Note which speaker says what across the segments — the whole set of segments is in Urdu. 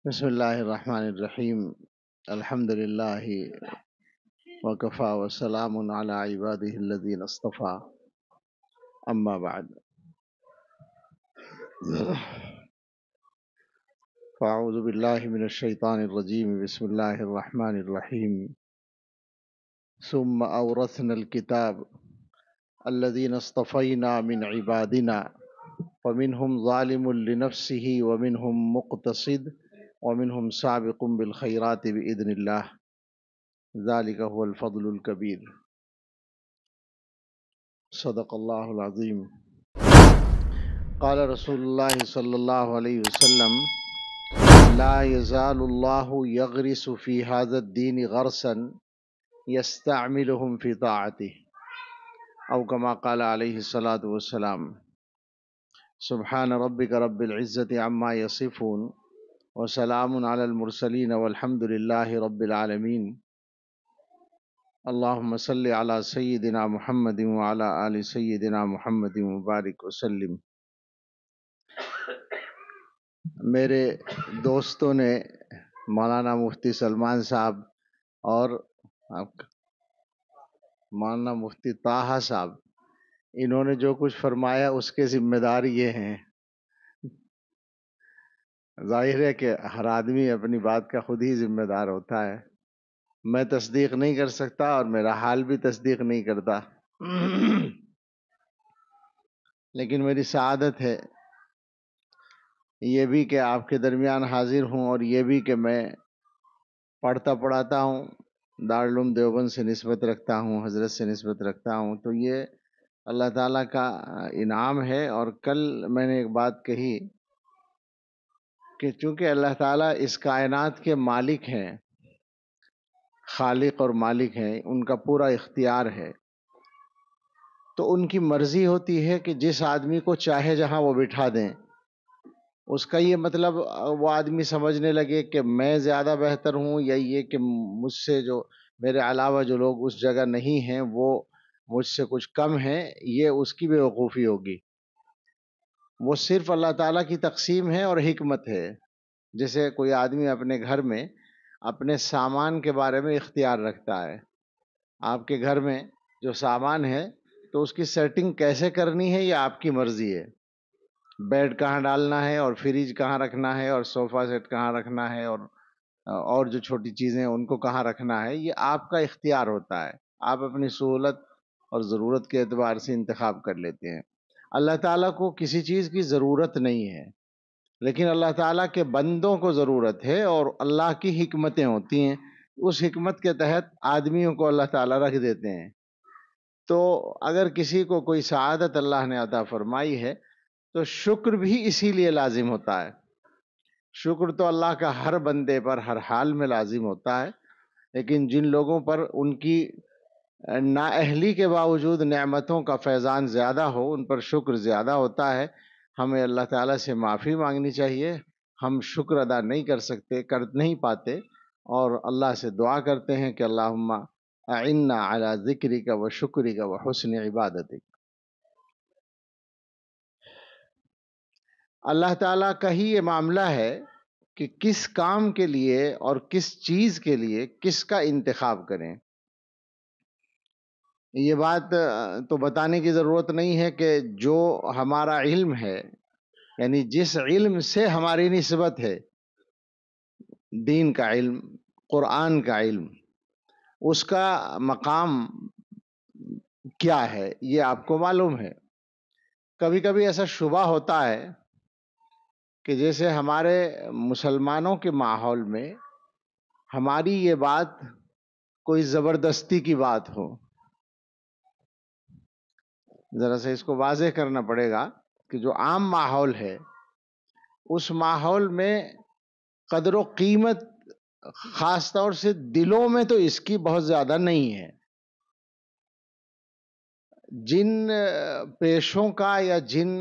Speaker 1: بسم اللہ الرحمن الرحیم الحمد للہ وکفا وسلام علی عبادہ الذین اصطفى اما بعد فاعوذ باللہ من الشیطان الرجیم بسم اللہ الرحمن الرحیم ثم اورثنا الكتاب الذین اصطفینا من عبادنا فمنهم ظالم لنفسه ومنهم مقتصد ومنهم سابق بالخیرات بإذن اللہ ذلك هو الفضل الكبیر صدق اللہ العظیم قال رسول اللہ صلی اللہ علیہ وسلم لا يزال الله يغرس في هذا الدين غرسا يستعملهم في طاعته او كما قال عليه الصلاة والسلام سبحان ربك رب العزة عما يصفون وسلام على المرسلين والحمد لله رب العالمين اللهم صل على سيدنا محمد وعلى آل سيدنا محمد مبارک وسلم۔ میرے دوستوں نے مولانا مفتی سلمان صاحب اور مولانا مفتی طاہا صاحب انہوں نے جو کچھ فرمایا اس کے ذمہ دار یہ ہیں۔ ظاہر ہے کہ ہر آدمی اپنی بات کا خود ہی ذمہ دار ہوتا ہے، میں تصدیق نہیں کر سکتا اور میرا حال بھی تصدیق نہیں کرتا، لیکن میری سعادت ہے یہ بھی کہ آپ کے درمیان حاضر ہوں اور یہ بھی کہ میں پڑھتا پڑھاتا ہوں، دارالعلوم دیوبند سے نسبت رکھتا ہوں، حضرت سے نسبت رکھتا ہوں، تو یہ اللہ تعالیٰ کا انعام ہے۔ اور کل میں نے ایک بات کہی کہ چونکہ اللہ تعالیٰ اس کائنات کے مالک ہیں، خالق اور مالک ہیں، ان کا پورا اختیار ہے، تو ان کی مرضی ہوتی ہے کہ جس آدمی کو چاہے جہاں وہ بٹھا دیں۔ اس کا یہ مطلب وہ آدمی سمجھنے لگے کہ میں زیادہ بہتر ہوں، یا یہ کہ مجھ سے جو میرے علاوہ جو لوگ اس جگہ نہیں ہیں وہ مجھ سے کچھ کم ہیں، یہ اس کی بے وقوفی ہوگی۔ وہ صرف اللہ تعالیٰ کی تقسیم ہے اور حکمت ہے۔ جیسے کوئی آدمی اپنے گھر میں اپنے سامان کے بارے میں اختیار رکھتا ہے، آپ کے گھر میں جو سامان ہے تو اس کی سیٹنگ کیسے کرنی ہے یہ آپ کی مرضی ہے، بیڈ کہاں ڈالنا ہے اور فریج کہاں رکھنا ہے اور صوفہ سیٹ کہاں رکھنا ہے اور جو چھوٹی چیزیں ہیں ان کو کہاں رکھنا ہے، یہ آپ کا اختیار ہوتا ہے، آپ اپنی سہولت اور ضرورت کے اعتبار سے انتخاب کر لیتے ہیں۔ اللہ تعالیٰ کو کسی چیز کی ضرورت نہیں ہے، لیکن اللہ تعالیٰ کے بندوں کو ضرورت ہے اور اللہ کی حکمتیں ہوتی ہیں، اس حکمت کے تحت آدمیوں کو اللہ تعالیٰ رکھ دیتے ہیں۔ تو اگر کسی کو کوئی سعادت اللہ نے عطا فرمائی ہے تو شکر بھی اسی لیے لازم ہوتا ہے۔ شکر تو اللہ کا ہر بندے پر ہر حال میں لازم ہوتا ہے، لیکن جن لوگوں پر ان کی نااہلی کے باوجود نعمتوں کا فیضان زیادہ ہو ان پر شکر زیادہ ہوتا ہے۔ ہمیں اللہ تعالیٰ سے معافی مانگنی چاہیے، ہم شکر ادا نہیں کر سکتے، کر نہیں پاتے، اور اللہ سے دعا کرتے ہیں کہ اللہم اعنا علی ذکرک و شکرک و حسن عبادتک۔ اللہ تعالیٰ کا ہی یہ معاملہ ہے کہ کس کام کے لیے اور کس چیز کے لیے کس کا انتخاب کریں۔ یہ بات تو بتانے کی ضرورت نہیں ہے کہ جو ہمارا علم ہے، یعنی جس علم سے ہماری نسبت ہے، دین کا علم، قرآن کا علم، اس کا مقام کیا ہے یہ آپ کو معلوم ہے۔ کبھی کبھی ایسا شبہ ہوتا ہے کہ جیسے ہمارے مسلمانوں کے ماحول میں ہماری یہ بات کوئی زبردستی کی بات ہو۔ ذرا سے اس کو واضح کرنا پڑے گا کہ جو عام ماحول ہے اس ماحول میں قدر و قیمت خاص طور سے دلوں میں تو اس کی بہت زیادہ نہیں ہے۔ جن پیشوں کا یا جن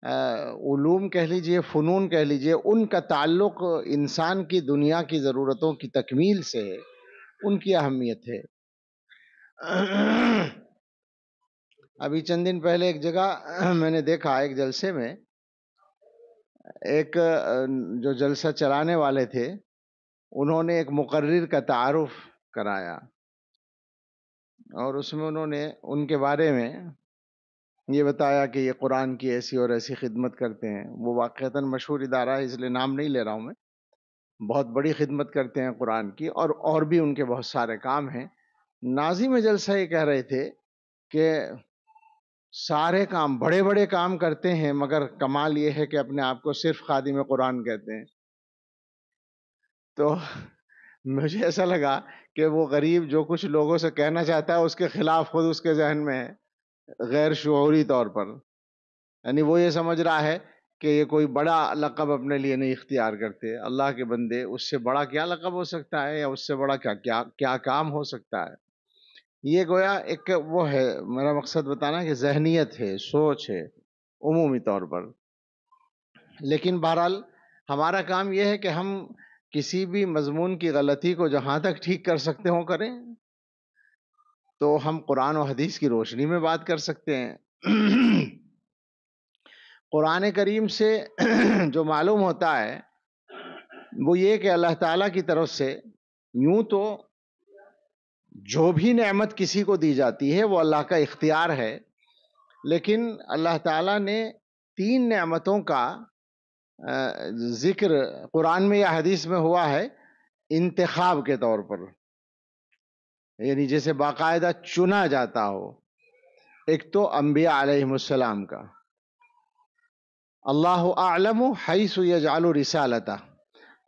Speaker 1: علوم کہہ لیجئے، فنون کہہ لیجئے، ان کا تعلق انسان کی دنیا کی ضرورتوں کی تکمیل سے ہے، ان کی اہمیت ہے۔ ابھی چند دن پہلے ایک جگہ میں نے دیکھا، ایک جلسے میں ایک جو جلسہ چلانے والے تھے انہوں نے ایک مقرر کا تعارف کرایا، اور اس میں انہوں نے ان کے بارے میں یہ بتایا کہ یہ قرآن کی ایسی اور ایسی خدمت کرتے ہیں. وہ واقعتاً مشہور ادارہ ہے، اس لیے نام نہیں لے رہا ہوں میں. بہت بڑی خدمت کرتے ہیں قرآن کی، اور بھی ان کے بہت سارے کام ہیں. ناظم جلسہ یہ کہہ رہے تھے کہ سارے کام، بڑے بڑے کام کرتے ہیں، مگر کمال یہ ہے کہ اپنے آپ کو صرف خادم قرآن کہتے ہیں. تو مجھے ایسا لگا کہ وہ غریب جو کچھ لوگوں سے کہنا چاہتا ہے اس کے خلاف خود اس کے ذہن میں ہے، غیر شعوری طور پر. یعنی وہ یہ سمجھ رہا ہے کہ یہ کوئی بڑا لقب اپنے لیے نہیں اختیار کرتے. اللہ کے بندے، اس سے بڑا کیا لقب ہو سکتا ہے، یا اس سے بڑا کیا کام ہو سکتا ہے. یہ گویا ایک وہ ہے، میرا مقصد بتانا کہ ذہنیت ہے، سوچ ہے عمومی طور پر. لیکن بہرحال ہمارا کام یہ ہے کہ ہم کسی بھی مضمون کی غلطی کو جہاں تک ٹھیک کر سکتے ہوں کریں. تو ہم قرآن و حدیث کی روشنی میں بات کر سکتے ہیں. قرآن کریم سے جو معلوم ہوتا ہے وہ یہ کہ اللہ تعالیٰ کی طرف سے یوں تو جو بھی نعمت کسی کو دی جاتی ہے وہ اللہ کا اختیار ہے، لیکن اللہ تعالیٰ نے 3 نعمتوں کا ذکر قرآن میں یا حدیث میں ہوا ہے انتخاب کے طور پر، یعنی جیسے باقاعدہ چنا جاتا ہو. ایک تو انبیاء علیہم السلام کا، اللہ اعلم حیث یجعل رسالتہ،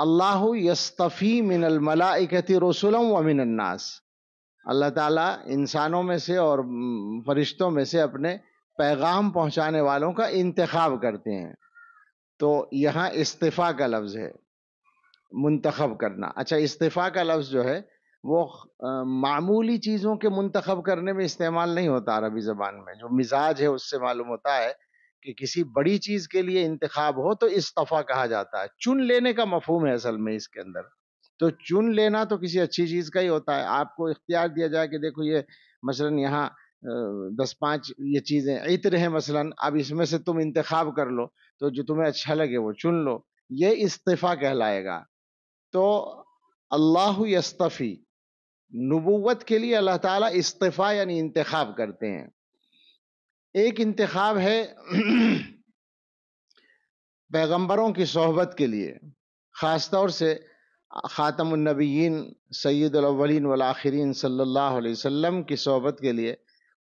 Speaker 1: اللہ یصطفی من الملائکۃ رسلا ومن الناس. اللہ تعالیٰ انسانوں میں سے اور فرشتوں میں سے اپنے پیغام پہنچانے والوں کا انتخاب کرتے ہیں. تو یہاں استفاء کا لفظ ہے، منتخب کرنا. اچھا، استفاء کا لفظ جو ہے وہ معمولی چیزوں کے منتخب کرنے میں استعمال نہیں ہوتا عربی زبان میں. جو مزاج ہے اس سے معلوم ہوتا ہے کہ کسی بڑی چیز کے لیے انتخاب ہو تو استفاء کہا جاتا ہے. چن لینے کا مفہوم ہے اصل میں اس کے اندر. تو چن لینا تو کسی اچھی چیز کا ہی ہوتا ہے. آپ کو اختیار دیا جائے کہ دیکھو یہ مثلا یہاں 10-5 یہ چیزیں عطر ہیں مثلا، اب اس میں سے تم انتخاب کر لو، تو جو تمہیں اچھا لگے وہ چن لو، یہ استفاء کہلائے گا. تو اللہ یستفی، نبوت کے لیے اللہ تعالیٰ استفاء یعنی انتخاب کرتے ہیں. ایک انتخاب ہے پیغمبروں کی صحبت کے لیے، خاص طور سے خاتم النبیین سید الاولین والآخرین صلی اللہ علیہ وسلم کی صحبت کے لیے.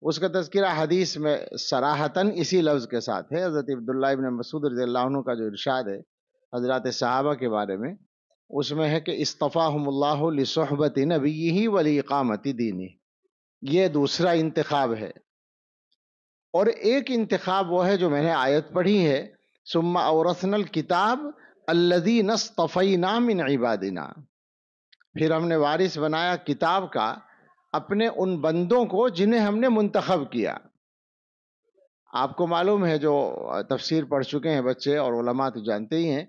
Speaker 1: اس کا تذکرہ حدیث میں صراحتاً اسی لفظ کے ساتھ ہے. حضرت عبداللہ ابن مسعود رضی اللہ عنہ کا جو ارشاد ہے حضرات صحابہ کے بارے میں، اس میں ہے کہ اصطفاہم اللہ لصحبت نبیہ ولاقامت دینہ. یہ دوسرا انتخاب ہے. اور ایک انتخاب وہ ہے جو میں نے آیت پڑھی ہے، ثم اورثنا الکتاب الذین اصطفینا من عبادنا، پھر ہم نے وارث بنایا کتاب کا اپنے ان بندوں کو جنہیں ہم نے منتخب کیا. آپ کو معلوم ہے، جو تفسیر پڑھ چکے ہیں بچے اور علماء تو جانتے ہی ہیں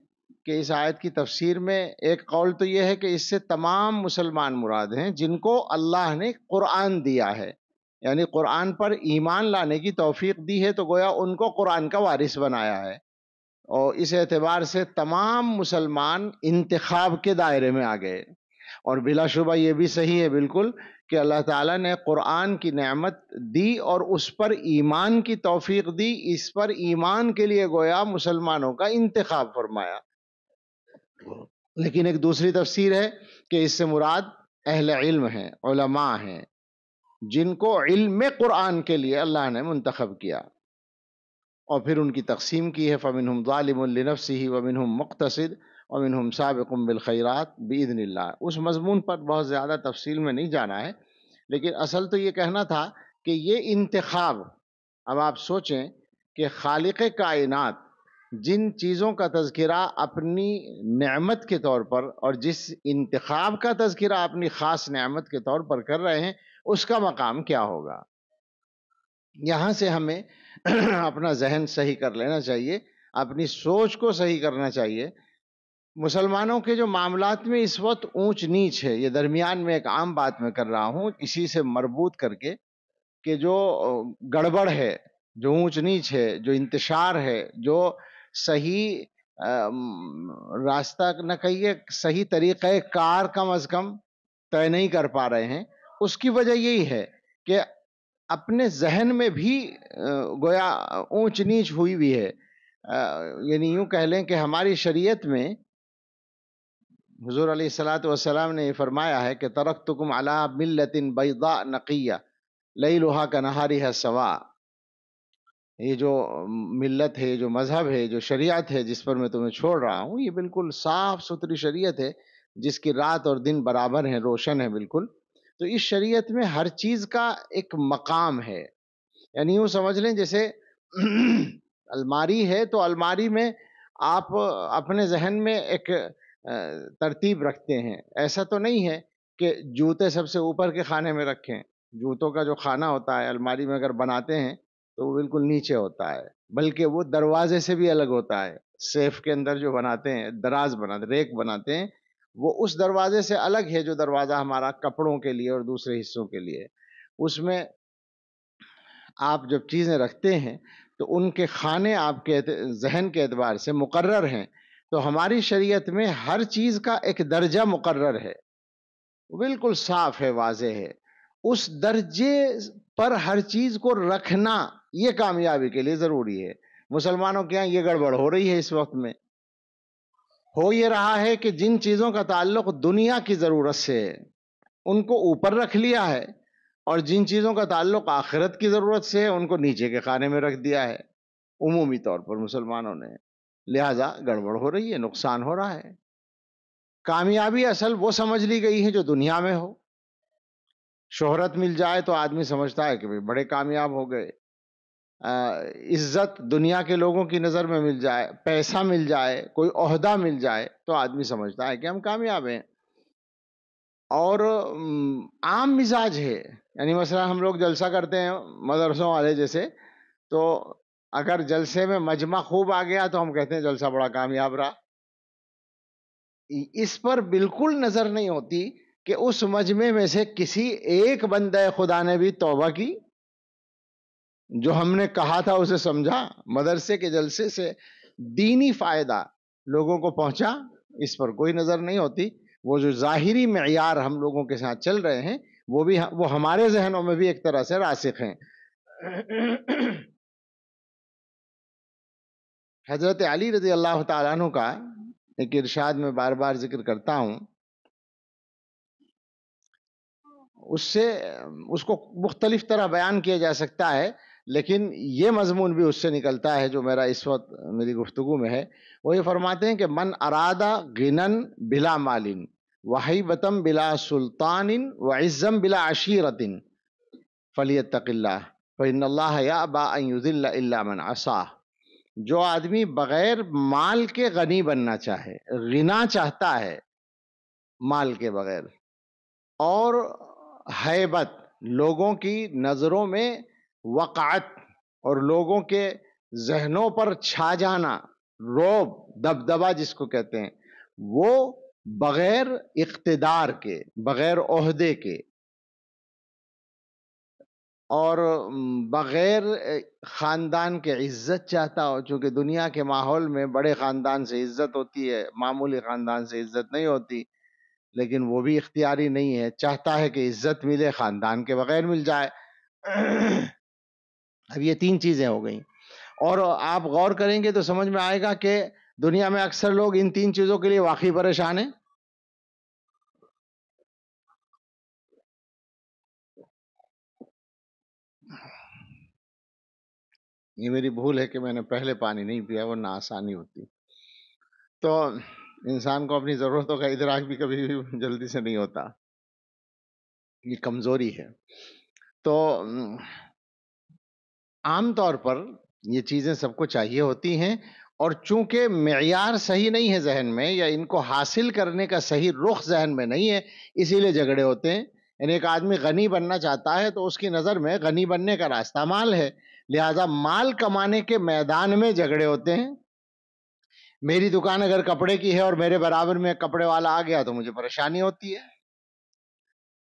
Speaker 1: کہ اس آیت کی تفسیر میں ایک قول تو یہ ہے کہ اس سے تمام مسلمان مراد ہیں جن کو اللہ نے قرآن دیا ہے، یعنی قرآن پر ایمان لانے کی توفیق دی ہے، تو گویا ان کو قرآن کا وارث بنایا ہے. اور اس اعتبار سے تمام مسلمان انتخاب کے دائرے میں آ گئے. اور بلا شبہ یہ بھی صحیح ہے بالکل کہ اللہ تعالیٰ نے قرآن کی نعمت دی اور اس پر ایمان کی توفیق دی. اس پر ایمان کے لیے گویا مسلمانوں کا انتخاب فرمایا. لیکن ایک دوسری تفسیر ہے کہ اس سے مراد اہل علم ہیں، علماء ہیں، جن کو علم قرآن کے لیے اللہ نے منتخب کیا. اور پھر ان کی تقسیم کی ہے، فَمِنْهُمْ ظَالِمٌ لِنَفْسِهِ وَمِنْهُمْ مُقْتَصِدٌ وَمِنْهُمْ سَابِقٌ بِالْخَيْرَاتِ بِإِذْنِ اللَّهِ. اس مضمون پر بہت زیادہ تفصیل میں نہیں جانا ہے، لیکن اصل تو یہ کہنا تھا کہ یہ انتخاب، اب آپ سوچیں کہ خالق کائنات جن چیزوں کا تذکرہ اپنی نعمت کے طور پر اور جس انتخاب کا تذکرہ اپنی خاص نعمت کے طور پر کر رہے ہیں، اس کا مقام کیا ہوگا. یہاں سے ہمیں اپنا ذہن صحیح کر لینا چاہیے، اپنی سوچ کو صحیح کرنا چاہیے. مسلمانوں کے جو معاملات میں اس وقت اونچ نیچ ہے، یہ درمیان میں ایک عام بات میں کر رہا ہوں اسی سے مربوط کر کے، کہ جو گڑبڑ ہے، جو اونچ نیچ ہے، جو انتشار ہے، جو صحیح راستہ نہ کہیے صحیح طریقہ کار کم از کم طے نہیں کر پا رہے ہیں. اس کی وجہ یہی ہے کہ اپنے ذہن میں بھی گویا اونچ نیچ ہوئی ہوئی ہے. یعنی یوں کہہ لیں کہ ہماری شریعت میں حضور علیہ الصلوۃ والسلام نے یہ فرمایا ہے کہ ترکتکم علی ملۃ بیضاء نقیہ لیلھا کنہارھا سواء. یہ جو ملت ہے، جو مذہب ہے، جو شریعت ہے جس پر میں تمہیں چھوڑ رہا ہوں، یہ بالکل صاف ستھری شریعت ہے جس کی رات اور دن برابر ہیں، روشن ہے بالکل. تو اس شریعت میں ہر چیز کا ایک مقام ہے. یعنی یوں سمجھ لیں جیسے الماری ہے تو الماری میں آپ اپنے ذہن میں ایک ترتیب رکھتے ہیں. ایسا تو نہیں ہے کہ جوتے سب سے اوپر کے خانے میں رکھیں. جوتوں کا جو خانہ ہوتا ہے الماری میں اگر بناتے ہیں تو وہ بالکل نیچے ہوتا ہے، بلکہ وہ دروازے سے بھی الگ ہوتا ہے. سیف کے اندر جو بناتے ہیں، دراز بناتے، ریک بناتے ہیں، وہ اس دروازے سے الگ ہے جو دروازہ ہمارا کپڑوں کے لیے اور دوسرے حصوں کے لیے. اس میں آپ جب چیزیں رکھتے ہیں تو ان کے خانے آپ کے ذہن کے اعتبار سے مقرر ہیں. تو ہماری شریعت میں ہر چیز کا ایک درجہ مقرر ہے، بالکل صاف ہے، واضح ہے. اس درجے پر ہر چیز کو رکھنا یہ کامیابی کے لیے ضروری ہے. مسلمانوں کے یہاں یہ گڑبڑ ہو رہی ہے. اس وقت میں ہو یہ رہا ہے کہ جن چیزوں کا تعلق دنیا کی ضرورت سے ہے ان کو اوپر رکھ لیا ہے، اور جن چیزوں کا تعلق آخرت کی ضرورت سے ہے ان کو نیچے کے خانے میں رکھ دیا ہے عمومی طور پر مسلمانوں نے. لہذا گڑبڑ ہو رہی ہے، نقصان ہو رہا ہے. کامیابی اصل وہ سمجھ لی گئی ہے جو دنیا میں ہو. شہرت مل جائے تو آدمی سمجھتا ہے کہ بھئی بڑے کامیاب ہو گئے. عزت دنیا کے لوگوں کی نظر میں مل جائے، پیسہ مل جائے، کوئی عہدہ مل جائے تو آدمی سمجھتا ہے کہ ہم کامیاب ہیں. اور عام مزاج ہے. یعنی مثلا ہم لوگ جلسہ کرتے ہیں مدرسوں والے جیسے، تو اگر جلسے میں مجمع خوب آ گیا تو ہم کہتے ہیں جلسہ بڑا کامیاب رہا. اس پر بالکل نظر نہیں ہوتی کہ اس مجمع میں سے کسی ایک بندہ خدا نے بھی توبہ کی، جو ہم نے کہا تھا اسے سمجھا، مدرسے کے جلسے سے دینی فائدہ لوگوں کو پہنچا. اس پر کوئی نظر نہیں ہوتی. وہ جو ظاہری معیار ہم لوگوں کے ساتھ چل رہے ہیں وہ ہمارے ذہنوں میں بھی ایک طرح سے راسخ ہیں. حضرت علی رضی اللہ تعالیٰ عنہ کا ایک ارشاد میں بار بار ذکر کرتا ہوں، اس کو مختلف طرح بیان کیا جا سکتا ہے، لیکن یہ مضمون بھی اس سے نکلتا ہے جو میرا اس وقت میری گفتگو میں ہے. وہ یہ فرماتے ہیں کہ من ارادہ غنن بلا مالن وحیبتم بلا سلطان وعزم بلا عشیرت فلیتق اللہ فإن اللہ یأبی ان یذل الا من عصاہ. جو آدمی بغیر مال کے غنی بننا چاہے، غنا چاہتا ہے مال کے بغیر، اور ہیبت لوگوں کی نظروں میں وقعت اور لوگوں کے ذہنوں پر چھا جانا، روب دبدبا جس کو کہتے ہیں، وہ بغیر اقتدار کے، بغیر عہدے کے، اور بغیر خاندان کے عزت چاہتا ہو. چونکہ دنیا کے ماحول میں بڑے خاندان سے عزت ہوتی ہے، معمولی خاندان سے عزت نہیں ہوتی، لیکن وہ بھی اختیاری نہیں ہے. چاہتا ہے کہ عزت ملے، خاندان کے بغیر مل جائے. اب یہ تین چیزیں ہو گئیں، اور آپ غور کریں گے تو سمجھ میں آئے گا کہ دنیا میں اکثر لوگ ان تین چیزوں کے لیے واقعی پریشان ہیں. یہ میری بھول ہے کہ میں نے پہلے پانی نہیں پیا، ورنہ آسانی ہوتی. تو انسان کو اپنی ضرورتوں کا ادراک بھی کبھی بھی جلدی سے نہیں ہوتا، یہ کمزوری ہے. تو عام طور پر یہ چیزیں سب کو چاہیے ہوتی ہیں، اور چونکہ معیار صحیح نہیں ہے ذہن میں، یا ان کو حاصل کرنے کا صحیح رخ ذہن میں نہیں ہے، اسی لیے جھگڑے ہوتے ہیں. یعنی ایک آدمی غنی بننا چاہتا ہے تو اس کی نظر میں غنی بننے کا راستہ مال ہے، لہذا مال کمانے کے میدان میں جھگڑے ہوتے ہیں. میری دکان اگر کپڑے کی ہے اور میرے برابر میں کپڑے والا آ گیا تو مجھے پریشانی ہوتی ہے.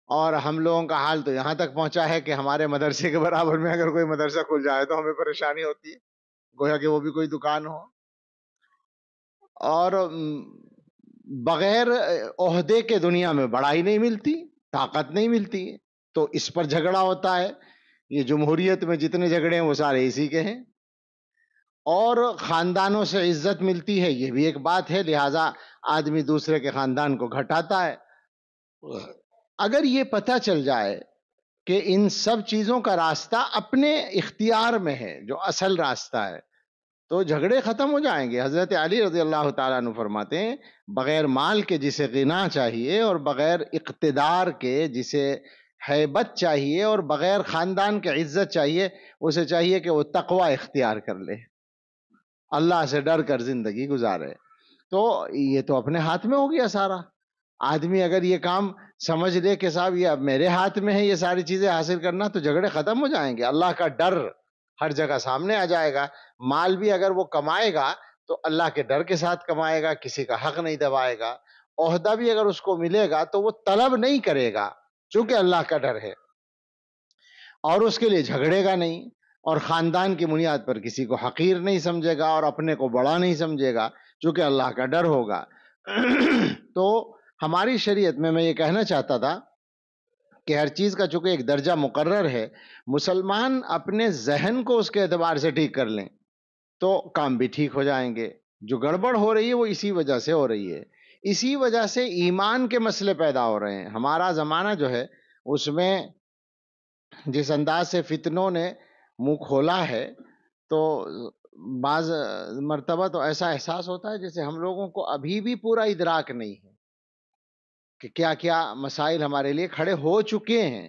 Speaker 1: اور ہم لوگوں کا حال تو یہاں تک پہنچا ہے کہ ہمارے مدرسے کے برابر میں اگر کوئی مدرسہ کھل جائے تو ہمیں پریشانی ہوتی ہے، گویا کہ وہ بھی کوئی دکان ہو. اور بغیر عہدے کے دنیا میں بڑائی نہیں ملتی، طاقت نہیں ملتی، تو اس پر جھگڑا ہوتا ہے۔ یہ جمہوریت میں جتنے جھگڑے ہیں وہ سارے اسی کے ہیں۔ اور خاندانوں سے عزت ملتی ہے، یہ بھی ایک بات ہے، لہٰذا آدمی دوسرے کے خاندان کو گھٹاتا ہے۔ اگر یہ پتہ چل جائے کہ ان سب چیزوں کا راستہ اپنے اختیار میں ہے، جو اصل راستہ ہے، تو جھگڑے ختم ہو جائیں گے۔ حضرت علی رضی اللہ تعالیٰ عنہ فرماتے ہیں، بغیر مال کے جسے غنا چاہیے، اور بغیر اقتدار کے جسے ہیبت چاہیے، اور بغیر خاندان کے عزت چاہیے، اسے چاہیے کہ وہ تقوی اختیار کر لے، اللہ سے ڈر کر زندگی گزارے۔ تو یہ تو اپنے ہاتھ میں ہو گیا سارا۔ آدمی اگر یہ کام سمجھ لے کہ صاحب یہ اب میرے ہاتھ میں ہے یہ ساری چیزیں حاصل کرنا، تو جھگڑے ختم ہو جائیں گے۔ اللہ کا ڈر ہر جگہ سامنے آ جائے گا۔ مال بھی اگر وہ کمائے گا تو اللہ کے ڈر کے ساتھ کمائے گا، کسی کا حق نہیں دبائے گا۔ عہدہ بھی اگر اس کو ملے گا تو وہ طلب نہیں کرے گا، چونکہ اللہ کا ڈر ہے، اور اس کے لیے جھگڑے گا نہیں، اور خاندان کی بنیاد پر کسی کو حقیر نہیں سمجھے گا اور اپنے کو بڑا نہیں سمجھے گا، چونکہ اللہ کا ڈر ہوگا۔ تو ہماری شریعت میں یہ کہنا چاہتا تھا کہ ہر چیز کا چونکہ ایک درجہ مقرر ہے، مسلمان اپنے ذہن کو اس کے اعتبار سے ٹھیک کر لیں تو کام بھی ٹھیک ہو جائیں گے۔ جو گڑبڑ ہو رہی ہے وہ اسی وجہ سے ہو رہی ہے، اسی وجہ سے ایمان کے مسئلے پیدا ہو رہے ہیں۔ ہمارا زمانہ جو ہے اس میں جس انداز سے فتنوں نے منہ کھولا ہے، تو بعض مرتبہ تو ایسا احساس ہوتا ہے جیسے ہم لوگوں کو ابھی بھی پورا ادراک نہیں ہے کہ کیا کیا مسائل ہمارے لیے کھڑے ہو چکے ہیں۔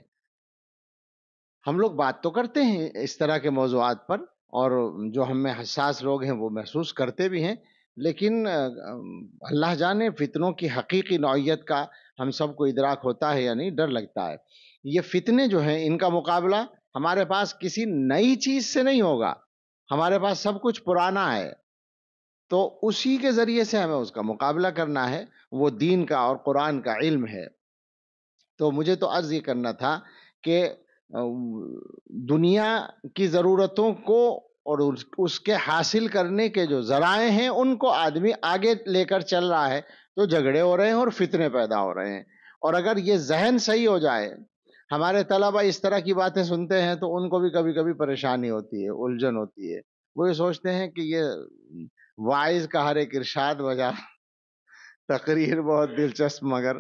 Speaker 1: ہم لوگ بات تو کرتے ہیں اس طرح کے موضوعات پر، اور جو ہم میں حساس لوگ ہیں وہ محسوس کرتے بھی ہیں، لیکن اللہ جانے فتنوں کی حقیقی نوعیت کا ہم سب کو ادراک ہوتا ہے یا نہیں، ڈر لگتا ہے۔ یہ فتنے جو ہیں ان کا مقابلہ ہمارے پاس کسی نئی چیز سے نہیں ہوگا، ہمارے پاس سب کچھ پرانا ہے، تو اسی کے ذریعے سے ہمیں اس کا مقابلہ کرنا ہے، وہ دین کا اور قرآن کا علم ہے۔ تو مجھے تو عرض یہ کرنا تھا کہ دنیا کی ضرورتوں کو اور اس کے حاصل کرنے کے جو ذرائع ہیں ان کو آدمی آگے لے کر چل رہا ہے، تو جھگڑے ہو رہے ہیں اور فتنے پیدا ہو رہے ہیں۔ اور اگر یہ ذہن صحیح ہو جائے، ہمارے طلبہ اس طرح کی باتیں سنتے ہیں تو ان کو بھی کبھی کبھی پریشانی ہوتی ہے، الجھن ہوتی ہے، وہ یہ سوچتے ہیں کہ یہ واعظ کا ہر ایک ارشاد وجہ تقریر بہت دلچسپ، مگر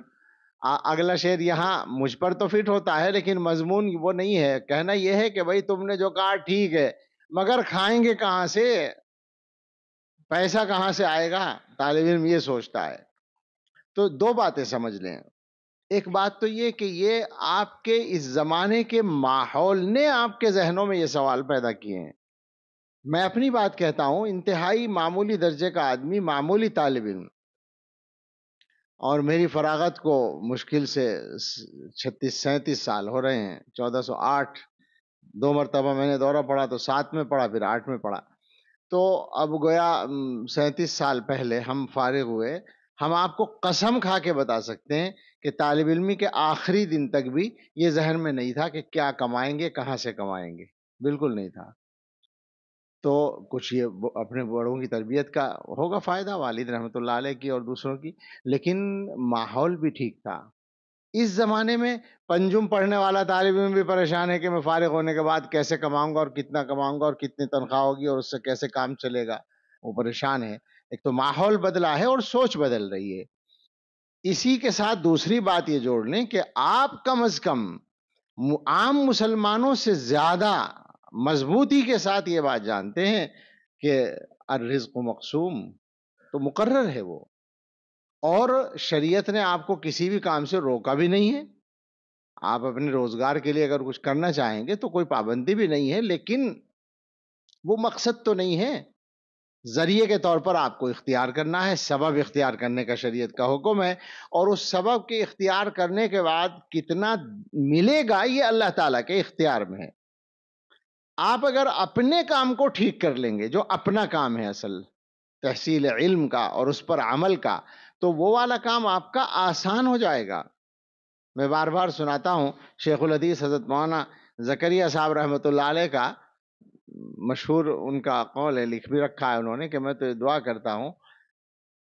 Speaker 1: اگلا شعر یہاں مجھ پر تو فٹ ہوتا ہے لیکن مضمون وہ نہیں ہے۔ کہنا یہ ہے کہ بھائی تم نے جو کہا ٹھیک ہے، مگر کھائیں گے کہاں سے، پیسہ کہاں سے آئے گا، طالب علم یہ سوچتا ہے۔ تو دو باتیں سمجھ لیں، ایک بات تو یہ کہ یہ آپ کے اس زمانے کے ماحول نے آپ کے ذہنوں میں یہ سوال پیدا کیے ہیں۔ میں اپنی بات کہتا ہوں، انتہائی معمولی درجے کا آدمی، معمولی طالب علم، اور میری فراغت کو مشکل سے 36-37 سال ہو رہے ہیں، 1408 2 مرتبہ میں نے دورہ پڑھا، تو 7 میں پڑھا، پھر 8 میں پڑھا، تو اب گویا 37 سال پہلے ہم فارغ ہوئے۔ ہم آپ کو قسم کھا کے بتا سکتے ہیں کہ طالب علمی کے آخری دن تک بھی یہ ذہن میں نہیں تھا کہ کیا کمائیں گے، کہاں سے کمائیں گے، بالکل نہیں تھا۔ تو کچھ یہ اپنے بڑوں کی تربیت کا ہوگا فائدہ، والد رحمۃ اللہ علیہ کی اور دوسروں کی، لیکن ماحول بھی ٹھیک تھا۔ اس زمانے میں پنجم پڑھنے والا طالب علم بھی پریشان ہے کہ میں فارغ ہونے کے بعد کیسے کماؤں گا، اور کتنا کماؤں گا، اور کتنی تنخواہ ہوگی، اور اس سے کیسے کام چلے گا، وہ پریشان ہے۔ ایک تو ماحول بدلا ہے اور سوچ بدل رہی ہے۔ اسی کے ساتھ دوسری بات یہ جوڑ لیں کہ آپ کم از کم عام مسلمانوں سے زیادہ مضبوطی کے ساتھ یہ بات جانتے ہیں کہ الرزق مقسوم، تو مقرر ہے وہ، اور شریعت نے آپ کو کسی بھی کام سے روکا بھی نہیں ہے۔ آپ اپنے روزگار کے لیے اگر کچھ کرنا چاہیں گے تو کوئی پابندی بھی نہیں ہے، لیکن وہ مقصد تو نہیں ہے، ذریعے کے طور پر آپ کو اختیار کرنا ہے، سبب اختیار کرنے کا شریعت کا حکم ہے، اور اس سبب کے اختیار کرنے کے بعد کتنا ملے گا یہ اللہ تعالیٰ کے اختیار میں ہے۔ آپ اگر اپنے کام کو ٹھیک کر لیں گے، جو اپنا کام ہے اصل تحصیل علم کا اور اس پر عمل کا، تو وہ والا کام آپ کا آسان ہو جائے گا۔ میں بار بار سناتا ہوں، شیخ الحدیث حضرت مولانا زکریا صاحب رحمۃ اللہ علیہ کا مشہور ان کا قول ہے، لکھ بھی رکھا ہے انہوں نے، کہ میں تو دعا کرتا ہوں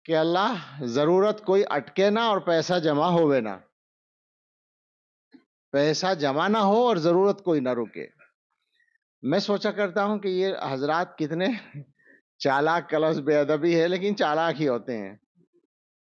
Speaker 1: کہ اللہ ضرورت کوئی اٹکے نہ اور پیسہ جمع ہوئے نہ، پیسہ جمع نہ ہو اور ضرورت کوئی نہ رکے۔ میں سوچا کرتا ہوں کہ یہ حضرات کتنے چالاک کلفظ بے ادبی ہے، لیکن چالاک ہی ہوتے ہیں۔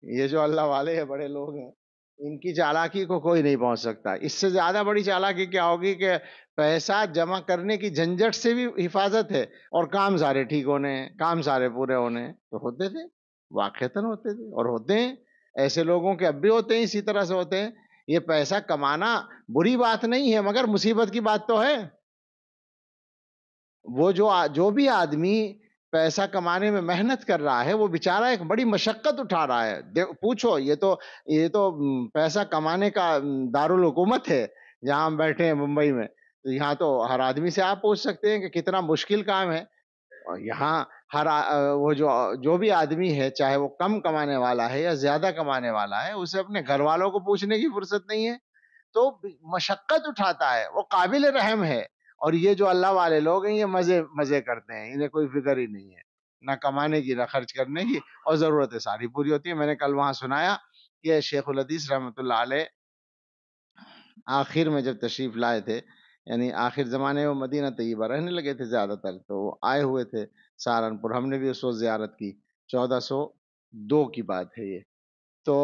Speaker 1: یہ جو اللہ والے ہیں، بڑے لوگ ہیں، ان کی چالاکی کو کوئی نہیں پہنچ سکتا۔ اس سے زیادہ بڑی چالاکی کیا ہوگی کہ پیسہ جمع کرنے کی جھنجٹ سے بھی حفاظت ہے اور کام سارے ٹھیک ہونے ہیں، کام سارے پورے ہونے ہیں۔ تو ہوتے تھے، واقعتاً ہوتے تھے اور ہوتے ہیں، ایسے لوگوں کے اب بھی ہوتے ہیں، اسی طرح سے ہوتے ہیں۔ یہ پیسہ کمانا بری بات نہیں ہے، مگر مصیبت کی بات تو ہے۔ وہ جو بھی آدمی پیسہ کمانے میں محنت کر رہا ہے، وہ بیچارہ ایک بڑی مشقت اٹھا رہا ہے۔ پوچھو، یہ تو پیسہ کمانے کا دارالحکومت ہے جہاں ہم بیٹھے ہیں ممبئی میں، تو یہاں تو ہر آدمی سے آپ پوچھ سکتے ہیں کہ کتنا مشکل کام ہے۔ اور یہاں وہ جو بھی آدمی ہے، چاہے وہ کم کمانے والا ہے یا زیادہ کمانے والا ہے، اسے اپنے گھر والوں کو پوچھنے کی فرصت نہیں ہے، تو مشقت اٹھاتا ہے، وہ قابل رحم ہے۔ اور یہ جو اللہ والے لوگ ہیں، یہ مزے کرتے ہیں، انہیں کوئی فکر ہی نہیں ہے، نہ کمانے کی نہ خرچ کرنے کی، اور ضرورتیں ساری پوری ہوتی ہیں۔ میں نے کل وہاں سنایا کہ شیخ الحدیث رحمۃ اللہ علیہ آخر میں جب تشریف لائے تھے، یعنی آخر زمانے میں مدینہ طیبہ رہنے لگے تھے زیادہ تر، تو وہ آئے ہوئے تھے سہارنپور، ہم نے بھی اس وقت زیارت کی، 1402 کی بات ہے یہ۔ تو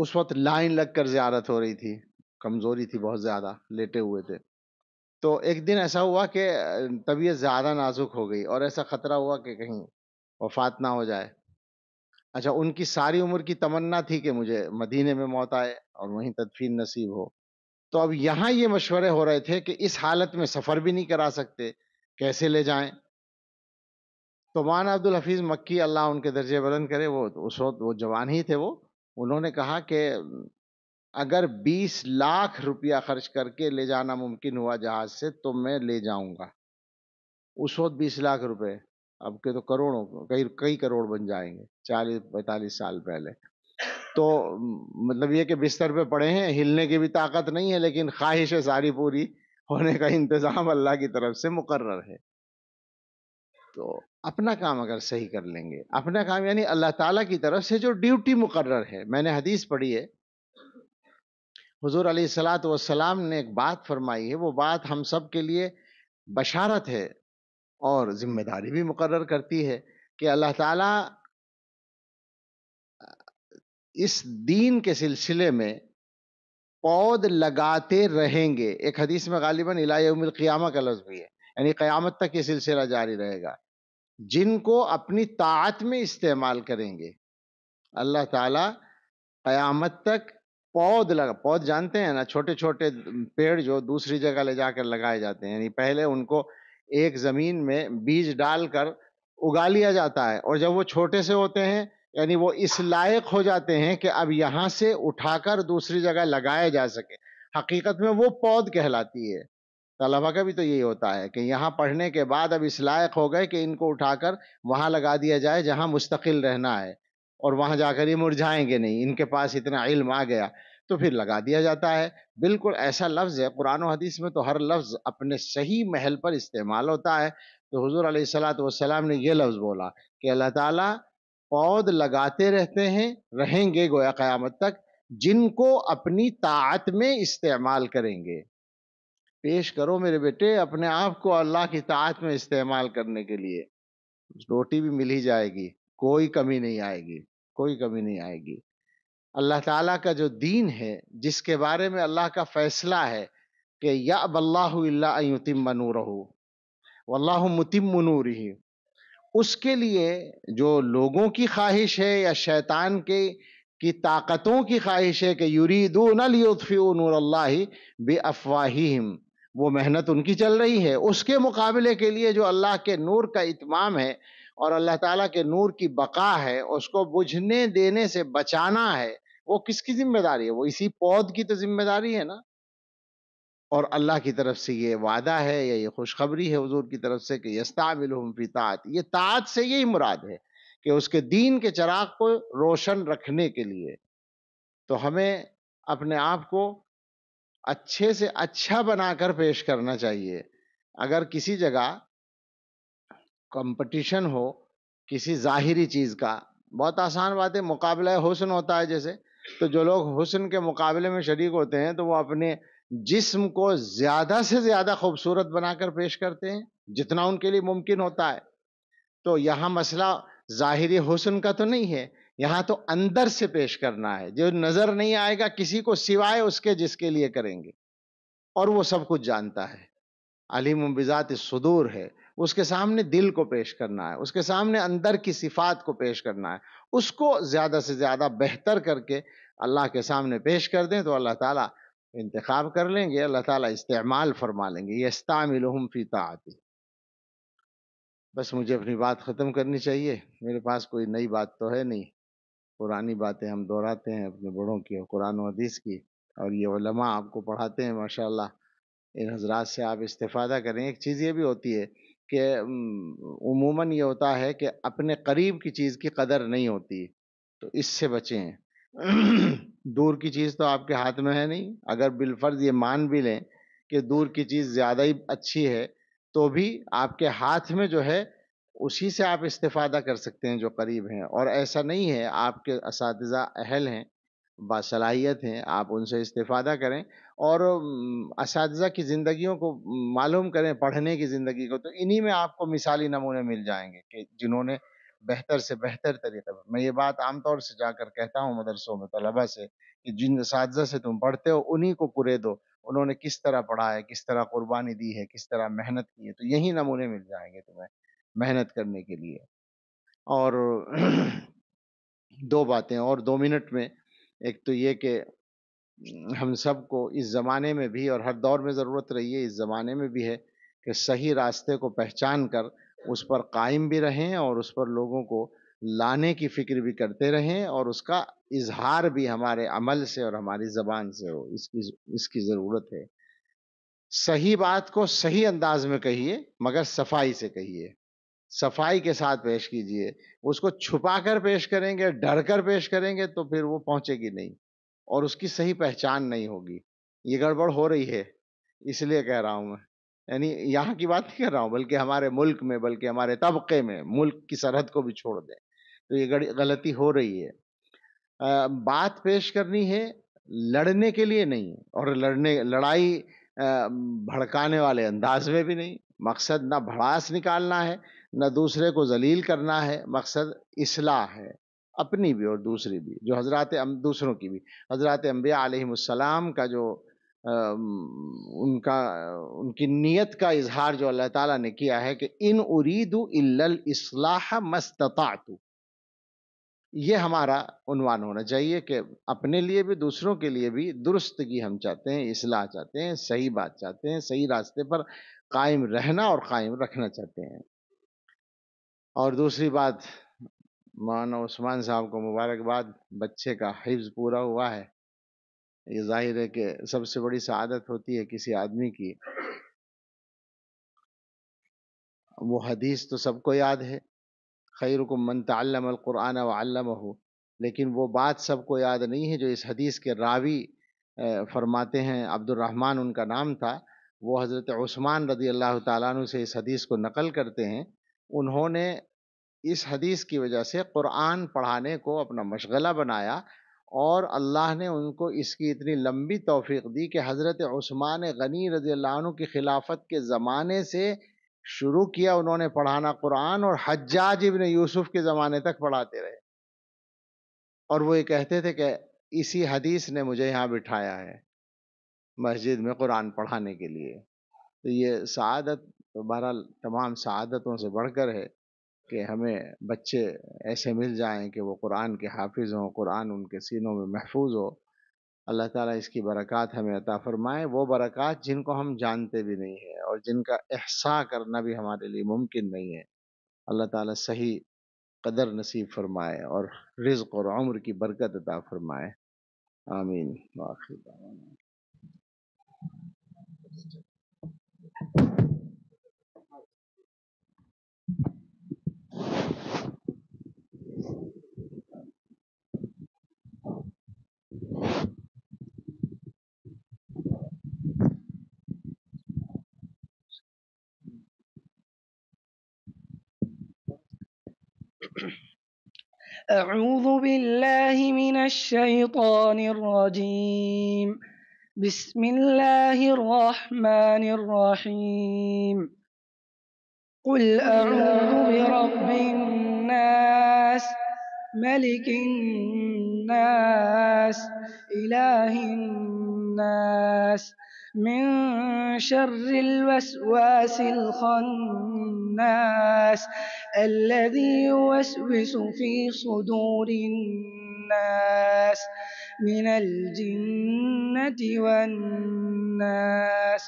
Speaker 1: اس وقت لائن لگ کر زیارت ہو رہی تھی، کمزوری تھی بہت زیادہ، لیٹے ہوئے تھے۔ تو ایک دن ایسا ہوا کہ طبیعت زیادہ نازک ہو گئی اور ایسا خطرہ ہوا کہ کہیں وفات نہ ہو جائے۔ اچھا، ان کی ساری عمر کی تمنا تھی کہ مجھے مدینے میں موت آئے اور وہیں تدفین نصیب ہو۔ تو اب یہاں یہ مشورے ہو رہے تھے کہ اس حالت میں سفر بھی نہیں کرا سکتے، کیسے لے جائیں؟ تو مولانا عبدالحفیظ مکی، اللہ ان کے درجے بلند کرے، وہ اس وقت وہ جوان ہی تھے، انہوں نے کہا کہ اگر 20 لاکھ روپیہ خرچ کر کے لے جانا ممکن ہوا جہاز سے تو میں لے جاؤں گا۔ اس وقت 20 لاکھ روپے اب کے تو کروڑوں، کئی کروڑ بن جائیں گے 40-45 سال پہلے۔ تو مطلب یہ کہ بستر پہ پڑے ہیں، ہلنے کی بھی طاقت نہیں ہے، لیکن خواہشیں ساری پوری ہونے کا انتظام اللہ کی طرف سے مقرر ہے۔ تو اپنا کام اگر صحیح کر لیں گے، اپنا کام یعنی اللہ تعالیٰ کی طرف سے جو ڈیوٹی مقرر ہے۔ میں نے حدیث پڑھی ہے، حضور علیہ الصلاۃ والسلام نے ایک بات فرمائی ہے، وہ بات ہم سب کے لیے بشارت ہے اور ذمہ داری بھی مقرر کرتی ہے کہ اللہ تعالیٰ اس دین کے سلسلے میں پود لگاتے رہیں گے۔ ایک حدیث میں غالباً الی یوم القیامہ کا لفظ بھی ہے، یعنی قیامت تک یہ سلسلہ جاری رہے گا، جن کو اپنی طاعت میں استعمال کریں گے۔ اللہ تعالیٰ قیامت تک پود جانتے ہیں نا، چھوٹے چھوٹے پیڑ جو دوسری جگہ لے جا کر لگائے جاتے ہیں، یعنی پہلے ان کو ایک زمین میں بیج ڈال کر اگا لیا جاتا ہے، اور جب وہ چھوٹے سے ہوتے ہیں، یعنی وہ اس لائق ہو جاتے ہیں کہ اب یہاں سے اٹھا کر دوسری جگہ لگایا جا سکے، حقیقت میں وہ پود کہلاتی ہے۔ طلبہ کا بھی تو یہی ہوتا ہے کہ یہاں پڑھنے کے بعد اب اس لائق ہو گئے کہ ان کو اٹھا کر وہاں لگا دیا جائے جہاں مستقل رہنا ہے، اور وہاں جا کر یہ مرجھائیں گے نہیں، ان کے پاس اتنا علم آ گیا تو پھر لگا دیا جاتا ہے۔ بالکل ایسا لفظ ہے، قرآن و حدیث میں تو ہر لفظ اپنے صحیح محل پر استعمال ہوتا ہے۔ تو حضور علیہ الصلاۃ والسلام نے یہ لفظ بولا کہ اللہ تعالیٰ پود لگاتے رہیں گے گویا قیامت تک، جن کو اپنی طاعت میں استعمال کریں گے۔ پیش کرو میرے بیٹے اپنے آپ کو اللہ کی طاعت میں استعمال کرنے کے لیے، روٹی بھی مل ہی جائے گی، کوئی کمی نہیں آئے گی، کوئی کمی نہیں آئے گی۔ اللہ تعالیٰ کا جو دین ہے، جس کے بارے میں اللہ کا فیصلہ ہے کہ یأبی اللہ الا ان یتم نورہ واللہ متم نورہ، اس کے لیے جو لوگوں کی خواہش ہے یا شیطان کی طاقتوں کی خواہش ہے کہ یریدون لیطفئوا نور اللہ بافواہہم، وہ محنت ان کی چل رہی ہے، اس کے مقابلے کے لیے جو اللہ کے نور کا اتمام ہے اور اللہ تعالیٰ کے نور کی بقا ہے، اس کو بجھنے دینے سے بچانا ہے، وہ کس کی ذمہ داری ہے؟ وہ اسی پود کی تو ذمہ داری ہے نا۔ اور اللہ کی طرف سے یہ وعدہ ہے یا یہ خوشخبری ہے حضور کی طرف سے کہ یستعملہم فی طاعت، یہ طاعت سے یہی مراد ہے کہ اس کے دین کے چراغ کو روشن رکھنے کے لیے۔ تو ہمیں اپنے آپ کو اچھے سے اچھا بنا کر پیش کرنا چاہیے۔ اگر کسی جگہ کمپٹیشن ہو کسی ظاہری چیز کا، بہت آسان بات ہے، مقابلہ حسن ہوتا ہے جیسے، تو جو لوگ حسن کے مقابلے میں شریک ہوتے ہیں تو وہ اپنے جسم کو زیادہ سے زیادہ خوبصورت بنا کر پیش کرتے ہیں جتنا ان کے لیے ممکن ہوتا ہے. تو یہاں مسئلہ ظاہری حسن کا تو نہیں ہے، یہاں تو اندر سے پیش کرنا ہے، جو نظر نہیں آئے گا کسی کو سوائے اس کے جس کے لیے کریں گے، اور وہ سب کچھ جانتا ہے، علیم بذات الصدور ہے. اس کے سامنے دل کو پیش کرنا ہے، اس کے سامنے اندر کی صفات کو پیش کرنا ہے، اس کو زیادہ سے زیادہ بہتر کر کے اللہ کے سامنے پیش کر دیں تو اللہ تعالیٰ انتخاب کر لیں گے، اللہ تعالیٰ استعمال فرما لیں گے. یستعملہم فی طاعتی. بس مجھے اپنی بات ختم کرنی چاہیے، میرے پاس کوئی نئی بات تو ہے نہیں، پرانی باتیں ہم دہراتے ہیں اپنے بڑوں کی اور قرآن و حدیث کی، اور یہ علماء آپ کو پڑھاتے ہیں ماشاءاللہ، ان حضرات سے آپ استفادہ کریں. ایک چیز یہ بھی ہوتی ہے کہ عموماً یہ ہوتا ہے کہ اپنے قریب کی چیز کی قدر نہیں ہوتی، تو اس سے بچیں. دور کی چیز تو آپ کے ہاتھ میں ہے نہیں، اگر بالفرض یہ مان بھی لیں کہ دور کی چیز زیادہ ہی اچھی ہے تو بھی آپ کے ہاتھ میں جو ہے اسی سے آپ استفادہ کر سکتے ہیں جو قریب ہیں. اور ایسا نہیں ہے، آپ کے اساتذہ اہل ہیں، باصلاحیت ہیں، آپ ان سے استفادہ کریں، اور اساتذہ کی زندگیوں کو معلوم کریں، پڑھنے کی زندگی کو، تو انہی میں آپ کو مثالی نمونے مل جائیں گے کہ جنہوں نے بہتر سے بہتر طریقے پر. میں یہ بات عام طور سے جا کر کہتا ہوں مدرسوں میں طلبہ سے کہ جن اساتذہ سے تم پڑھتے ہو انہی کو کرے دو، انہوں نے کس طرح پڑھا ہے، کس طرح قربانی دی ہے، کس طرح محنت کی ہے، تو یہی نمونے مل جائیں گے تمہیں محنت کرنے کے لیے. اور دو باتیں اور 2 منٹ میں. ایک تو یہ کہ ہم سب کو اس زمانے میں بھی اور ہر دور میں ضرورت رہی ہے، اس زمانے میں بھی ہے کہ صحیح راستے کو پہچان کر اس پر قائم بھی رہیں اور اس پر لوگوں کو لانے کی فکر بھی کرتے رہیں، اور اس کا اظہار بھی ہمارے عمل سے اور ہماری زبان سے ہو، اس کی ضرورت ہے. صحیح بات کو صحیح انداز میں کہیے مگر صفائی سے کہیے، صفائی کے ساتھ پیش کیجئے. اس کو چھپا کر پیش کریں گے، ڈر کر پیش کریں گے تو پھر وہ پہنچے گی نہیں اور اس کی صحیح پہچان نہیں ہوگی. یہ گڑبڑ ہو رہی ہے، اس لیے کہہ رہا ہوں میں، یعنی یہاں کی بات نہیں کر رہا ہوں بلکہ ہمارے ملک میں، بلکہ ہمارے طبقے میں، ملک کی سرحد کو بھی چھوڑ دیں تو یہ غلطی ہو رہی ہے. بات پیش کرنی ہے لڑنے کے لیے نہیں، اور لڑائی بھڑکانے والے انداز میں بھی نہیں. مقصد نہ بھڑاس نکالنا ہے، نہ دوسرے کو ذلیل کرنا ہے، مقصد اصلاح ہے، اپنی بھی اور دوسری بھی، جو دوسروں کی بھی. حضرات انبیاء علیہ السلام کا جو ان کی نیت کا اظہار جو اللہ تعالیٰ نے کیا ہے کہ ان اريد الا الاصلاح ما استطعت، یہ ہمارا عنوان ہونا چاہیے کہ اپنے لیے بھی دوسروں کے لیے بھی درستگی ہم چاہتے ہیں، اصلاح چاہتے ہیں، صحیح بات چاہتے ہیں، صحیح راستے پر قائم رہنا اور قائم رکھنا چاہتے ہیں. اور دوسری بات، مولانا عثمان صاحب کو مبارکباد، بچے کا حفظ پورا ہوا ہے. یہ ظاہر ہے کہ سب سے بڑی سعادت ہوتی ہے کسی آدمی کی، وہ حدیث تو سب کو یاد ہے، خیرکم من تعلم القرآن وعلمہ، لیکن وہ بات سب کو یاد نہیں ہے جو اس حدیث کے راوی فرماتے ہیں. عبد الرحمن ان کا نام تھا، وہ حضرت عثمان رضی اللہ تعالیٰ عنہ سے اس حدیث کو نقل کرتے ہیں. انہوں نے اس حدیث کی وجہ سے قرآن پڑھانے کو اپنا مشغلہ بنایا، اور اللہ نے ان کو اس کی اتنی لمبی توفیق دی کہ حضرت عثمان غنی رضی اللہ عنہ کی خلافت کے زمانے سے شروع کیا انہوں نے پڑھانا قرآن، اور حجاج ابن یوسف کے زمانے تک پڑھاتے رہے. اور وہ یہ کہتے تھے کہ اسی حدیث نے مجھے یہاں بٹھایا ہے مسجد میں قرآن پڑھانے کے لیے. تو یہ سعادت بہرحال تمام سعادتوں سے بڑھ کر ہے کہ ہمیں بچے ایسے مل جائیں کہ وہ قرآن کے حافظ ہوں، قرآن ان کے سینوں میں محفوظ ہو. اللہ تعالیٰ اس کی برکات ہمیں عطا فرمائے، وہ برکات جن کو ہم جانتے بھی نہیں ہیں اور جن کا احصاء کرنا بھی ہمارے لیے ممکن نہیں ہے. اللہ تعالیٰ صحیح قدر نصیب فرمائے اور رزق اور عمر کی برکت عطا فرمائے. آمین. وآخر دعوانا.
Speaker 2: أعوذ بالله من الشيطان الرجيم. بسم الله الرحمن الرحيم. قل أعوذ برب الناس ملك الناس إله الناس من شر الوسواس الخناس الذي يوسوس في صدور الناس من الجنة والناس.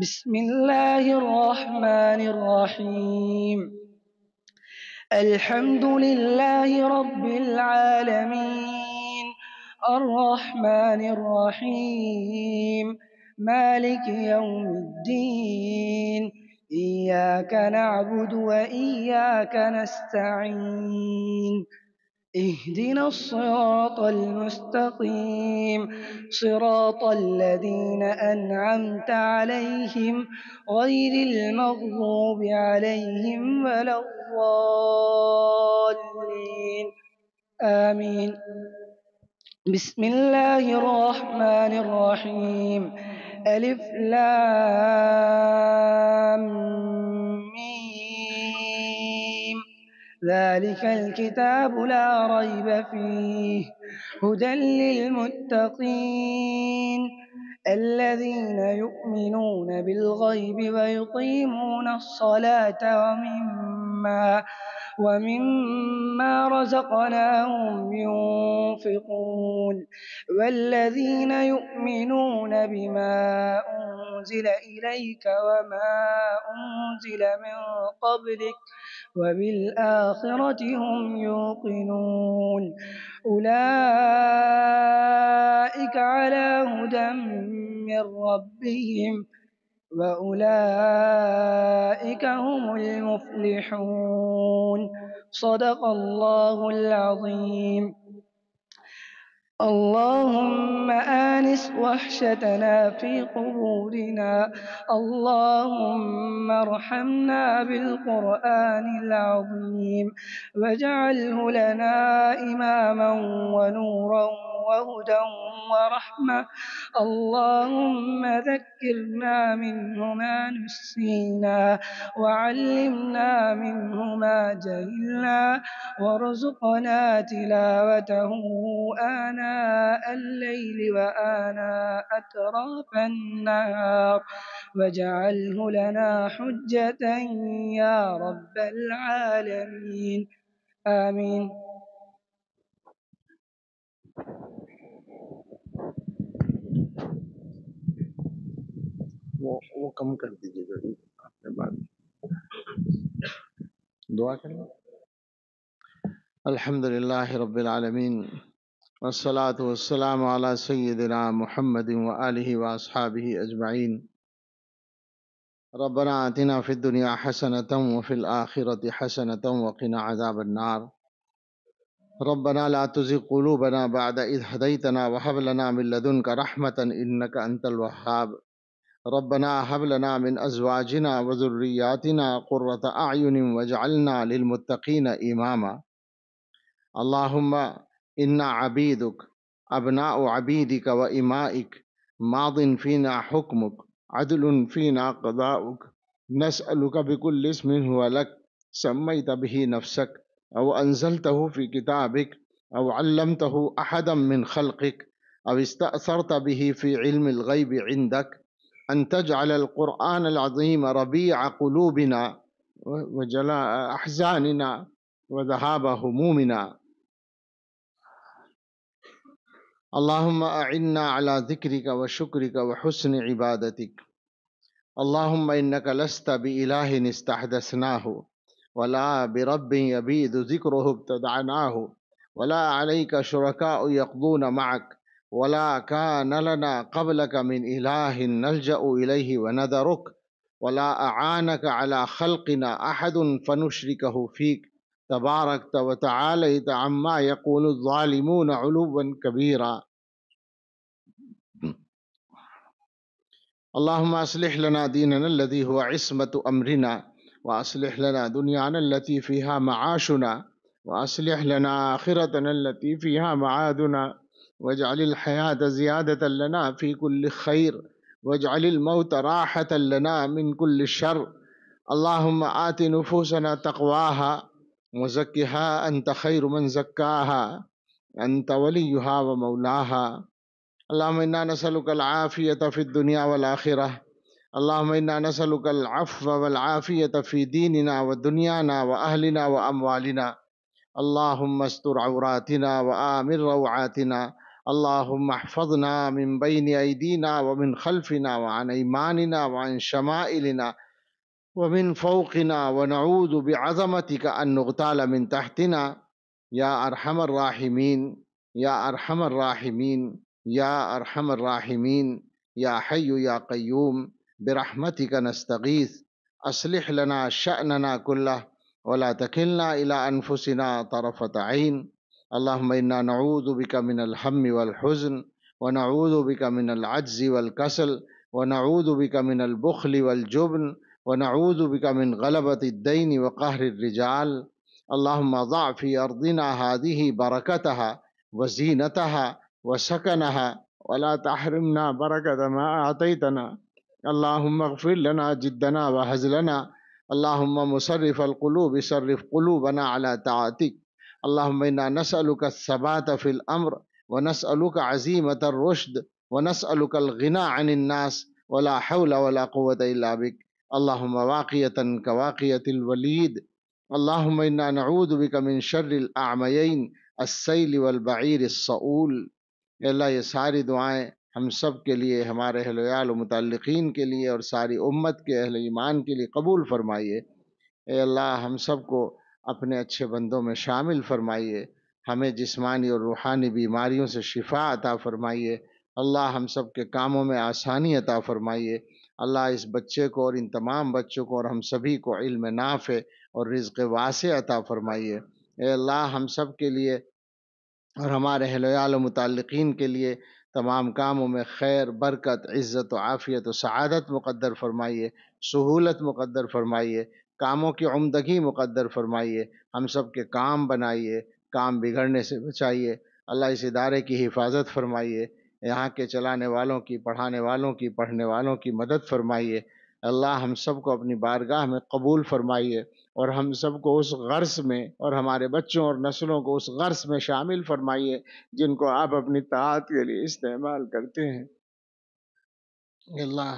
Speaker 2: بسم الله الرحمن الرحيم. الحمد لله رب العالمين الرحمن الرحيم مالك يوم الدين إياك نعبد وإياك نستعين اهدنا الصراط المستقيم صراط الذين أنعمت عليهم غير المغضوب عليهم ولا الضالين آمين. بسم الله الرحمن الرحيم. ألف لام ميم ذلك الكتاب لا ريب فيه هدى للمتقين الذين يؤمنون بالغيب ويقيمون الصلاة ومما رزقناهم ينفقون والذين يؤمنون بما أنزل إليك وما أنزل من قبلك وبالآخرة هم يوقنون أولئك على هدى من ربهم وأولئك هم المفلحون. صدق الله العظيم. اللهم آنس وحشتنا في قبورنا. اللهم ارحمنا بالقرآن العظيم واجعله لنا إماما ونورا وهدى ورحمة. اللهم ذكرنا منه ما نسينا وعلمنا منه ما جهلنا وارزقنا تلاوته آناء الليل وآناء أطراف النهار واجعله لنا حجة يا رب العالمين آمين.
Speaker 1: وہ کم کر دیجیے گا اپنے بعد دعا کریں. الحمد للہ رب العالمین والصلاة والسلام على سيدنا محمد وآلہ واصحابہ اجمعین. ربنا آتنا في الدنيا حسنة وفي الآخرة حسنة وقنا عذاب النار. ربنا لا تزغ قلوبنا بعد إذ هديتنا وهب لنا من لدنك رحمة إنك أنت الوهاب. ربنا هب لنا من أزواجنا وذرياتنا قرة أعين واجعلنا للمتقين إماما. اللهم إنا عبيدك أبناء عبيدك وإمائك ماض فينا حكمك عدل فينا قضاؤك نسألك بكل اسم هو لك سميت به نفسك أو أنزلته في كتابك أو علمته أحدا من خلقك أو استأثرت به في علم الغيب عندك أن تجعل القرآن العظيم ربيع قلوبنا وجلاء أحزاننا وذهاب همومنا. اللهم أعنا على ذكرك وشكرك وحسن عبادتك. اللهم إنك لست بإله استحدثناه ولا برب يبيد ذكره ابتدعناه ولا عليك شركاء يقضون معك ولا كان لنا قبلك من إله نلجأ إليه ونذرك ولا أعانك على خلقنا أحد فنشركه فيك تباركت وتعاليت عما يقول الظالمون علوا كبيرا. اللهم أصلح لنا ديننا الذي هو عصمة أمرنا وأصلح لنا دنيانا التي فيها معاشنا وأصلح لنا آخرتنا التي فيها معادنا، واجعل الحياة زيادة لنا في كل خير، واجعل الموت راحة لنا من كل شر. اللهم آت نفوسنا تقواها وزكها أنت خير من زكاها، أنت وليها ومولاها. اللهم إنا نسألك العافية في الدنيا والآخرة. اللهم إنا نسألك العفو والعافية في ديننا ودنيانا وأهلنا وأموالنا. اللهم استر عوراتنا وآمن روعاتنا. اللهم احفظنا من بين أيدينا ومن خلفنا وعن أيماننا وعن شمائلنا ومن فوقنا، ونعوذ بعظمتك أن نغتال من تحتنا. يا أرحم الراحمين، يا أرحم الراحمين، يا أرحم الراحمين، يا حي يا قيوم، برحمتك نستغيث. أصلح لنا شأننا كله ولا تكلنا إلى أنفسنا طرفة عين. اللهم إنا نعوذ بك من الهم والحزن، ونعوذ بك من العجز والكسل، ونعوذ بك من البخل والجبن، ونعوذ بك من غلبة الدين وقهر الرجال. اللهم ضع في أرضنا هذه بركتها وزينتها وسكنها، ولا تحرمنا بركة ما أعطيتنا. اللهم اغفر لنا جدنا وهزلنا. اللهم مصرف القلوب صرف قلوبنا على طاعتك. اللهم إنا نسألك الثبات في الأمر، ونسألك عزيمة الرشد، ونسألك الغنى عن الناس، ولا حول ولا قوة إلا بك. اللهم واقية كواقية الوليد. اللهم إنا نعوذ بك من شر الأعميين السیل والبعیر الصعول۔ اللہ یہ ساری دعائیں ہم سب کے لیے، ہمارے اہل ویال و متعلقین کے لیے اور ساری امت کے اہل ایمان کے لیے قبول فرمائیے۔ اے اللہ ہم سب کو اپنے اچھے بندوں میں شامل فرمائیے، ہمیں جسمانی اور روحانی بیماریوں سے شفا عطا فرمائیے۔ اللہ ہم سب کے کاموں میں آسانی عطا فرمائیے۔ اللہ اس بچے کو اور ان تمام بچوں کو اور ہم سبھی کو علم نافع اور رزق واسع عطا فرمائیے۔ اے اللہ ہم سب کے لیے اور ہمارے اہل ویال و متعلقین کے لیے تمام کاموں میں خیر، برکت، عزت و عافیت و سعادت مقدر فرمائیے، سہولت مقدر فرمائیے، کاموں کی عمدگی مقدر فرمائیے، ہم سب کے کام بنائیے، کام بگڑنے سے بچائیے۔ اللہ اس ادارے کی حفاظت فرمائیے، یہاں کے چلانے والوں کی، پڑھانے والوں کی، پڑھنے والوں کی مدد فرمائیے۔ اللہ ہم سب کو اپنی بارگاہ میں قبول فرمائیے، اور ہم سب کو اس غرض میں اور ہمارے بچوں اور نسلوں کو اس غرض میں شامل فرمائیے جن کو آپ اپنی طاعت کے لیے استعمال کرتے ہیں۔ اللہ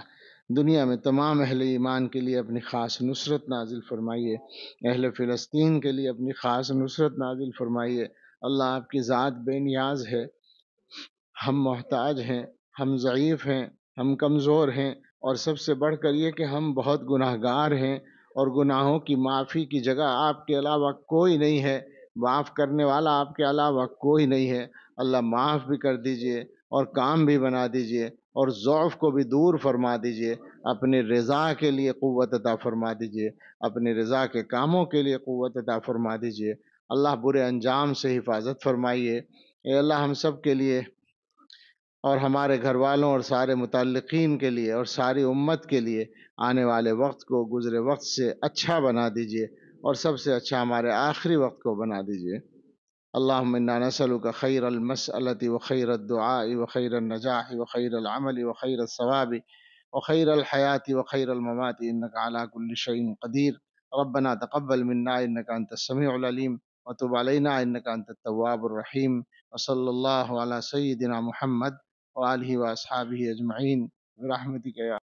Speaker 1: دنیا میں تمام اہل ایمان کے لیے اپنی خاص نصرت نازل فرمائیے، اہل فلسطین کے لیے اپنی خاص نصرت نازل فرمائیے۔ اللہ آپ کی ذات بے نیاز ہے، ہم محتاج ہیں، ہم ضعیف ہیں، ہم کمزور ہیں، اور سب سے بڑھ کر یہ کہ ہم بہت گناہ گار ہیں، اور گناہوں کی معافی کی جگہ آپ کے علاوہ کوئی نہیں ہے، معاف کرنے والا آپ کے علاوہ کوئی نہیں ہے۔ اللہ معاف بھی کر دیجئے اور کام بھی بنا دیجئے، اور ضعف کو بھی دور فرما دیجئے۔ اپنی رضا کے لیے قوت عطا فرما دیجئے، اپنی رضا کے کاموں کے لیے قوت عطا فرما دیجئے۔ اللہ برے انجام سے حفاظت فرمائیے۔ اے اللہ ہم سب کے لیے اور ہمارے گھر والوں اور سارے متعلقین کے لیے اور ساری امت کے لیے آنے والے وقت کو گزرے وقت سے اچھا بنا دیجئے، اور سب سے اچھا ہمارے آخری وقت کو بنا دیجئے۔ اللہم انا نسألک خیر المسألة وخیر الدعاء وخیر النجاح وخیر العمل وخیر الثواب وخیر الحیاة وخیر الممات انک علی کل شیء قدیر۔ ربنا تقبل منا انک انت السمیع العلیم وتب علینا انک انت التواب الرحیم، وصلی اللہ علی سیدنا محمد وآلہ واصحابہ اجمعین برحمتک یا